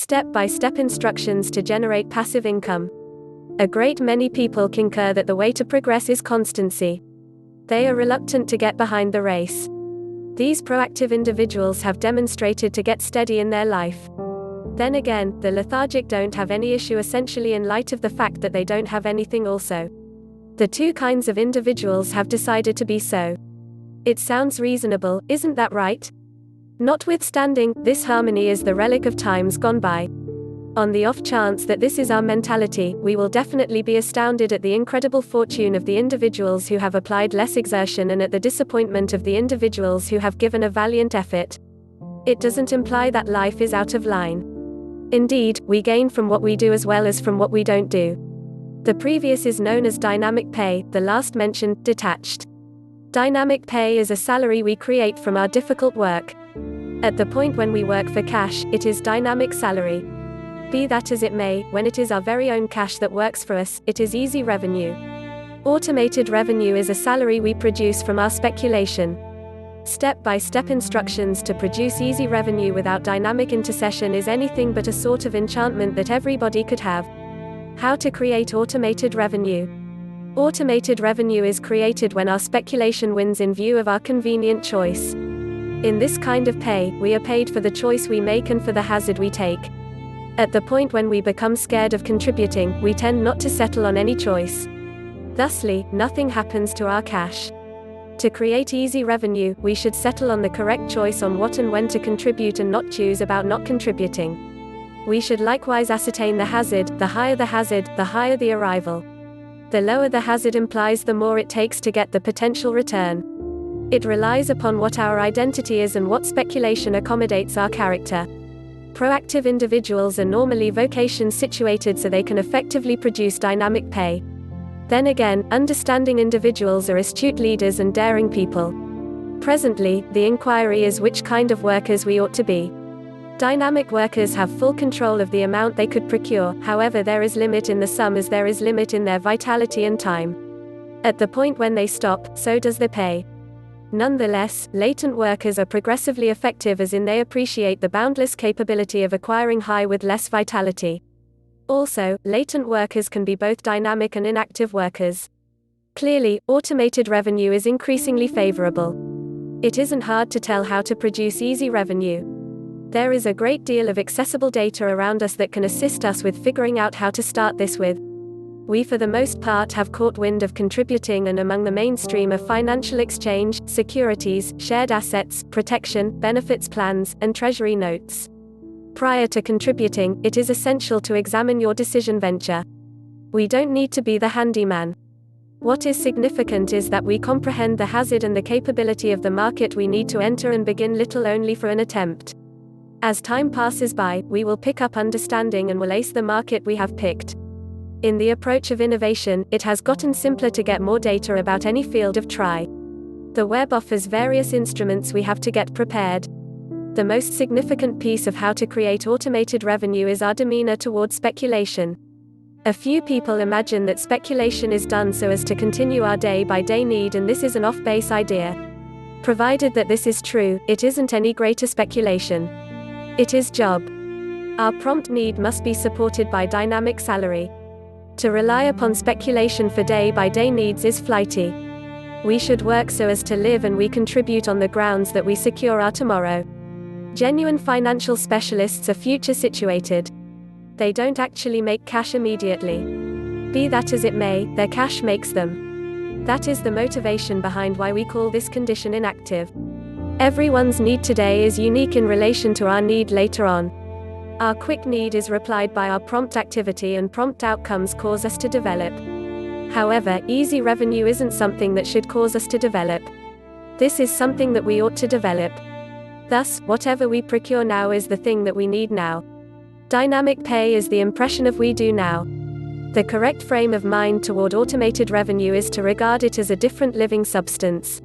Step-by-step instructions to generate passive income. A great many people concur that the way to progress is constancy. They are reluctant to get behind the race. These proactive individuals have demonstrated to get steady in their life. Then again, the lethargic don't have any issue, essentially, in light of the fact that they don't have anything also. The two kinds of individuals have decided to be so. It sounds reasonable, isn't that right? Notwithstanding, this harmony is the relic of times gone by. On the off chance that this is our mentality, we will definitely be astounded at the incredible fortune of the individuals who have applied less exertion and at the disappointment of the individuals who have given a valiant effort. It doesn't imply that life is out of line. Indeed, we gain from what we do as well as from what we don't do. The previous is known as dynamic pay, the last mentioned, detached. Dynamic pay is a salary we create from our difficult work. At the point when we work for cash, it is dynamic salary. Be that as it may, when it is our very own cash that works for us, it is easy revenue. Automated revenue is a salary we produce from our speculation. Step-by-step instructions to produce easy revenue without dynamic intercession is anything but a sort of enchantment that everybody could have. How to create automated revenue. Automated revenue is created when our speculation wins in view of our convenient choice. In this kind of pay, we are paid for the choice we make and for the hazard we take. At the point when we become scared of contributing, we tend not to settle on any choice. Thusly, nothing happens to our cash. To create easy revenue, we should settle on the correct choice on what and when to contribute and not choose about not contributing. We should likewise ascertain the hazard. The higher the hazard, the higher the arrival. The lower the hazard implies the more it takes to get the potential return. It relies upon what our identity is and what speculation accommodates our character. Proactive individuals are normally vocation situated so they can effectively produce dynamic pay. Then again, understanding individuals are astute leaders and daring people. Presently, the inquiry is which kind of workers we ought to be. Dynamic workers have full control of the amount they could procure, however there is limit in the sum as there is limit in their vitality and time. At the point when they stop, so does the pay. Nonetheless, latent workers are progressively effective as in they appreciate the boundless capability of acquiring high with less vitality. Also, latent workers can be both dynamic and inactive workers. Clearly, automated revenue is increasingly favorable. It isn't hard to tell how to produce easy revenue. There is a great deal of accessible data around us that can assist us with figuring out how to start this with. We for the most part have caught wind of contributing, and among the mainstream are financial exchange, securities, shared assets, protection, benefits plans, and treasury notes. Prior to contributing, it is essential to examine your decision venture. We don't need to be the handyman. What is significant is that we comprehend the hazard and the capability of the market we need to enter and begin little only for an attempt. As time passes by, we will pick up understanding and will ace the market we have picked. In the approach of innovation, it has gotten simpler to get more data about any field of try. The web offers various instruments we have to get prepared. The most significant piece of how to create automated revenue is our demeanor toward speculation. A few people imagine that speculation is done so as to continue our day-by-day need, and this is an off-base idea. Provided that this is true, it isn't any greater speculation. It is job. Our prompt need must be supported by dynamic salary. To rely upon speculation for day-by-day needs is flighty. We should work so as to live, and we contribute on the grounds that we secure our tomorrow. Genuine financial specialists are future situated. They don't actually make cash immediately. Be that as it may, their cash makes them. That is the motivation behind why we call this condition inactive. Everyone's need today is unique in relation to our need later on. Our quick need is replied by our prompt activity, and prompt outcomes cause us to develop. However, easy revenue isn't something that should cause us to develop. This is something that we ought to develop. Thus, whatever we procure now is the thing that we need now. Dynamic pay is the impression of we do now. The correct frame of mind toward automated revenue is to regard it as a different living substance.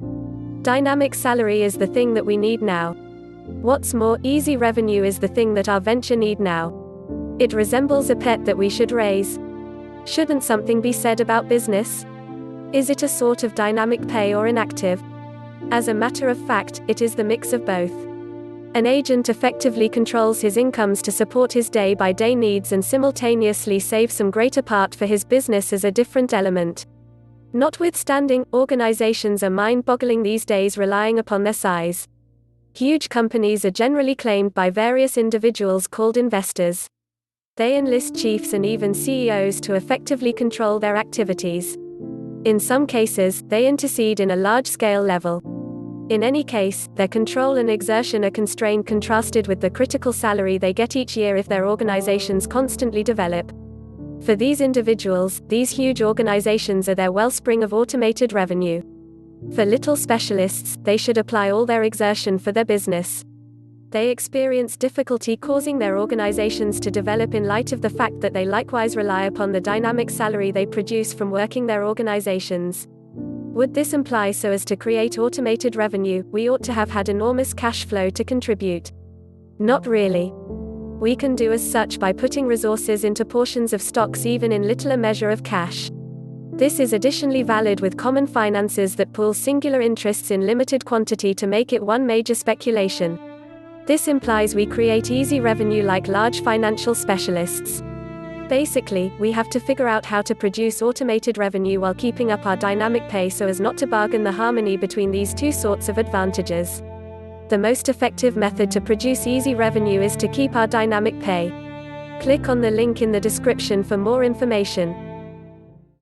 Dynamic salary is the thing that we need now. What's more, easy revenue is the thing that our venture need now. It resembles a pet that we should raise. Shouldn't something be said about business? Is it a sort of dynamic pay or inactive? As a matter of fact, it is the mix of both. An agent effectively controls his incomes to support his day-by-day needs and simultaneously save some greater part for his business as a different element. Notwithstanding, organizations are mind-boggling these days, relying upon their size. Huge companies are generally claimed by various individuals called investors. They enlist chiefs and even CEOs to effectively control their activities. In some cases, they intercede in a large-scale level. In any case, their control and exertion are constrained, contrasted with the critical salary they get each year if their organizations constantly develop. For these individuals, these huge organizations are their wellspring of automated revenue. For little specialists, they should apply all their exertion for their business. They experience difficulty causing their organizations to develop in light of the fact that they likewise rely upon the dynamic salary they produce from working their organizations. Would this imply so as to create automated revenue, we ought to have had enormous cash flow to contribute? Not really. We can do as such by putting resources into portions of stocks, even in little a measure of cash. This is additionally valid with common finances that pool singular interests in limited quantity to make it one major speculation. This implies we create easy revenue like large financial specialists. Basically, we have to figure out how to produce automated revenue while keeping up our dynamic pay so as not to bargain the harmony between these two sorts of advantages. The most effective method to produce easy revenue is to keep our dynamic pay. Click on the link in the description for more information.